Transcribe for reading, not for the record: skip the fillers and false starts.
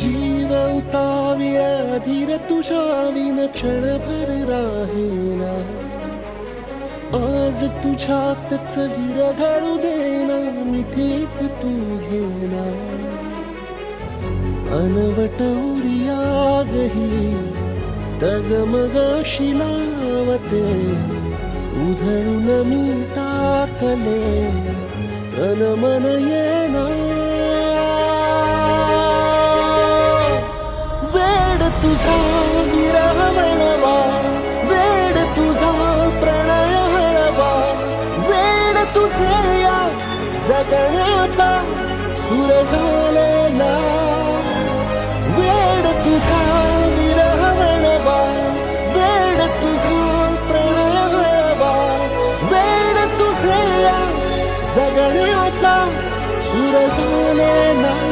जीव उताविळ धीर तुझ्या विन क्षणभर राहेना. आज तुझ्यातच विरघळू देना, मिठीत तू घेना. अनवट उरियागही डगमगाशी लावते, उधळून मी टाकले तन मन येना. वेड तुझा विरह म्हणवा, वेड तुझा प्रणय हळवा, वेड तुझे या जगण्याचा सूर झालेला. वेड तुझा विरह म्हणवा, वेड तुझा प्रणय हळवा, वेड तुझे या जगण्याचा सूर झालेला.